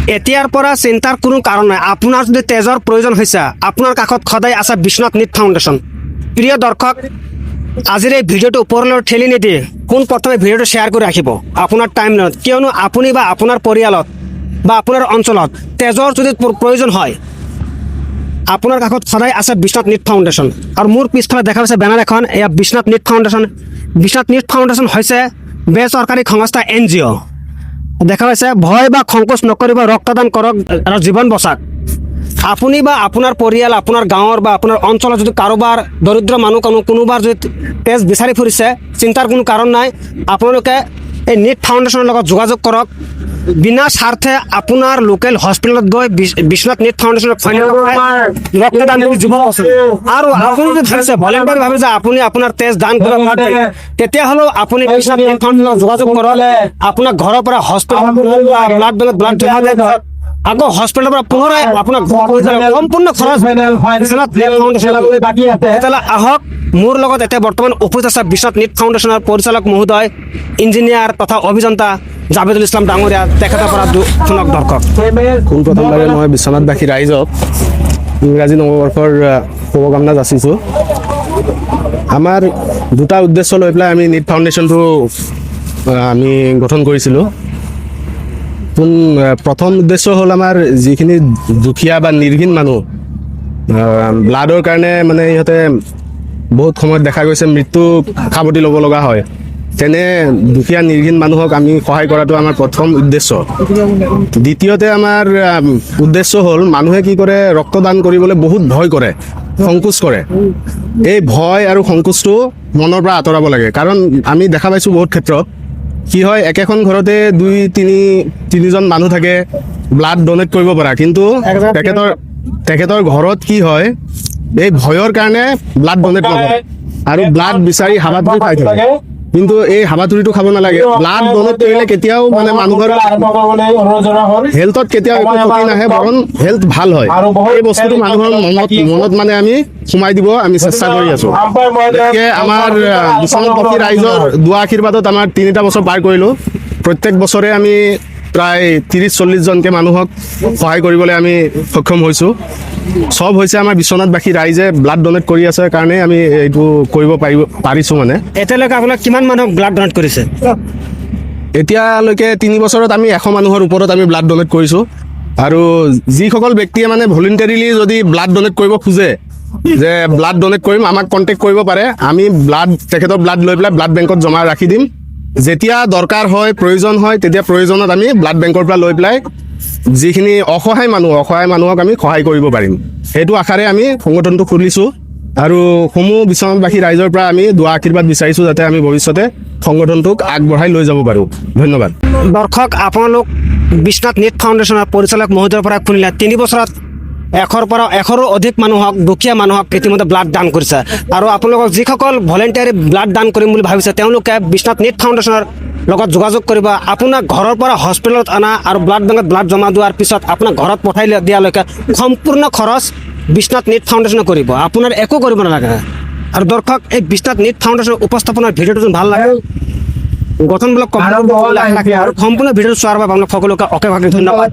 এতিয়াৰ পৰা চিন্তাৰ কোনো কাৰণ নাই। আপোনাৰ যদি তেজৰ প্ৰয়োজন হৈছে, আপোনাৰ কাষত সদায় আছে বিশ্বনাথ নীট ফাউণ্ডেশ্যন। প্ৰিয় দৰ্শক, আজিৰ এই ভিডিঅ'টো ওপৰলৈ ঠেলি নিদিয়ে পোনপ্ৰথমে ভিডিঅ'টো শ্বেয়াৰ কৰি ৰাখিব আপোনাৰ টাইমলাইনত, কিয়নো আপুনি বা আপোনাৰ পৰিয়ালত বা আপোনাৰ অঞ্চলত তেজৰ যদি প্ৰয়োজন হয়, আপোনাৰ কাষত সদায় আছে বিশ্বনাথ নীট ফাউণ্ডেশ্যন। আৰু মোৰ পিছফালে দেখা পাইছে বেনাৰ এখন, এয়া Biswanath NEET foundation. Biswanath NEET foundation হৈছে বেচৰকাৰী সংস্থা NGO। দেখা পাইছে, ভয় বা সংকোচ নকৰিব, ৰক্তদান কৰক আৰু জীৱন বচাওক। আপুনি বা আপোনাৰ পৰিয়াল, আপোনাৰ গাঁৱৰ বা আপোনাৰ অঞ্চলত যদি কাৰোবাৰ দৰিদ্ৰ মানুহ কোনোবাৰ যদি তেজ বিচাৰি ফুৰিছে, চিন্তাৰ কোনো কাৰণ নাই। আপোনালোকে এই নীট ফাউণ্ডেশ্যনৰ লগত যোগাযোগ কৰক। বিনা স্বাৰ্থে আপোনাৰ লোকেল হস্পিটেলত গৈ বিশ্বনাথ নীট ফাউণ্ডেশ্যনক ৰক্তদান কৰি জীৱন বচাওক। আৰু আপুনি যদি ভাবিছে ভলেণ্টিয়াৰ ভাবে যে আপুনি আপোনাৰ তেজ দান কৰিব পাৰে, তেতিয়াহ'লেও আপুনি বিশ্বনাথ নীট ফাউণ্ডেশ্যনত যোগাযোগ কৰক। আপোনাৰ ঘৰৰ পৰা হস্পিটেল ব্লাড বেংকত ব্লাড জমা দিয়ে, আকৌ হস্পিটেলৰ পৰা পুনৰাই আপোনাক সম্পূৰ্ণ খৰচ তেতিয়াহ'লে আহক। মোৰ লগত এতিয়া বৰ্তমান উপস্থিত আছে বিশ্বনাথ নীট ফাউণ্ডেশ্যনৰ পৰিচালক মহোদয়, ইঞ্জিনিয়াৰ তথা অভিযন্তা জাবেদুল ইছলাম ডাঙৰীয়া। তেখেতৰ পৰা শুনক দৰ্শক। পোনপ্ৰথমবাৰে মই বিশ্বনাথবাসী ৰাইজক ইংৰাজী নৱবৰ্ষৰ শুভকামনা যাচিছোঁ। আমাৰ দুটা উদ্দেশ্য লৈ পেলাই আমি নীট ফাউণ্ডেশ্যনটো আমি গঠন কৰিছিলোঁ। প্ৰথম উদ্দেশ্য হ'ল আমাৰ যিখিনি দুখীয়া বা নিৰ্ঘিন মানুহ, ব্লাডৰ কাৰণে মানে ইহঁতে বহুত সময়ত দেখা গৈছে মৃত্যু সাৱটি ল'ব লগা হয়, তেনে দুখীয়া নিৰ্ঘিন মানুহক আমি সহায় কৰাটো আমাৰ প্ৰথম উদ্দেশ্য। দ্বিতীয়তে আমাৰ উদ্দেশ্য হ'ল মানুহে কি কৰে, ৰক্তদান কৰিবলৈ বহুত ভয় কৰে, সংকোচ কৰে। এই ভয় আৰু সংকোচটো মনৰ পৰা আঁতৰাব লাগে। কাৰণ আমি দেখা পাইছোঁ বহুত ক্ষেত্ৰত কি হয়, একেখন ঘৰতে দুই তিনিজন মানুহ থাকে ব্লাড ডনেট কৰিব পৰা, কিন্তু তেখেতৰ ঘৰত কি হয়, এই ভয়ৰ কাৰণে ব্লাড ডনেট নকৰে আৰু ব্লাড বিচাৰি হাবাথুৰি খাই থাকে। কিন্তু এই হাবাথুৰিটো খাব নালাগে। ব্লাড ডনেট কৰিলে কেতিয়াও মানে মানুহৰ হেল্থত কেতিয়াও একো ক্ষতি নাহে, বৰং হেল্থ ভাল হয়। এই বস্তুটো মানুহৰ মনত মানে আমি সোমাই দিব আমি চেষ্টা কৰি আছোঁ। গতিকে আমাৰ বিশ্বনাথবাসী ৰাইজৰ দুৱা আশীৰ্বাদত আমাৰ 3টা বছৰ পাৰ কৰিলোঁ। প্ৰত্যেক বছৰে আমি প্ৰায় 30-40 জনকৈ মানুহক সহায় কৰিবলৈ আমি সক্ষম হৈছোঁ। চব হৈছে আমাৰ বিশ্বনাথবাসী ৰাইজে ব্লাড ডনেট কৰি আছে কাৰণে আমি এইটো কৰিব পাৰিছোঁ। মানে এতিয়ালৈকে আপোনাক কিমান মানুহক ব্লাড ডনেট কৰিছে? এতিয়ালৈকে 3 বছৰত আমি 100 মানুহৰ ওপৰত আমি ব্লাড ডনেট কৰিছোঁ। আৰু যিসকল ব্যক্তিয়ে মানে ভলেণ্টাৰীলি যদি ব্লাড ডনেট কৰিব খোজে, যে ব্লাড ডনেট কৰিম, আমাক কণ্টেক্ট কৰিব পাৰে। আমি তেখেতৰ ব্লাড লৈ পেলাই ব্লাড বেংকত জমা ৰাখি দিম। যেতিয়া দৰকাৰ হয়, প্ৰয়োজন হয়, তেতিয়া প্ৰয়োজনত আমি ব্লাড বেংকৰ পৰা লৈ পেলাই যিখিনি অসহায় মানুহক আমি সহায় কৰিব পাৰিম। সেইটো আশাৰে আমি সংগঠনটো খুলিছোঁ আৰু সমূহ বিশ্বনাথবাসী ৰাইজৰ পৰা আমি দুৱা আশীৰ্বাদ বিচাৰিছোঁ যাতে আমি ভৱিষ্যতে সংগঠনটোক আগবঢ়াই লৈ যাব পাৰোঁ। ধন্যবাদ। দৰ্শক, আপোনালোক বিশ্বনাথ নীট ফাউণ্ডেশ্যনৰ পৰিচালক মহোদয়ৰ পৰা শুনিলে 3 বছৰত 100ৰ পৰা 100ৰো অধিক মানুহক, দুখীয়া মানুহক ইতিমধ্যে ব্লাড দান কৰিছে। আৰু আপোনালোকক যিসকল ভলেণ্টিয়াৰী ব্লাড দান কৰিম বুলি ভাবিছে, তেওঁলোকে বিশ্বনাথ নীট ফাউণ্ডেশ্যনৰ লগত যোগাযোগ কৰিব। আপোনাক ঘৰৰ পৰা হস্পিটেলত অনা আৰু ব্লাড বেংকত ব্লাড জমা দিয়াৰ পিছত আপোনাক ঘৰত পঠাই দিয়ালৈকে সম্পূৰ্ণ খৰচ বিশ্বনাথ নীট ফাউণ্ডেশ্যনে কৰিব, আপোনাৰ একো কৰিব নালাগে। আৰু দৰ্শক, এই বিশ্বনাথ নীট ফাউণ্ডেশ্যনৰ উপস্থাপনাৰ ভিডিঅ'টো ভাল লাগে, গঠনমূলক আৰু সম্পূৰ্ণ ভিডিঅ'টো চোৱাৰ বাবে আপোনাক সকলোকে অশেষ ধন্যবাদ।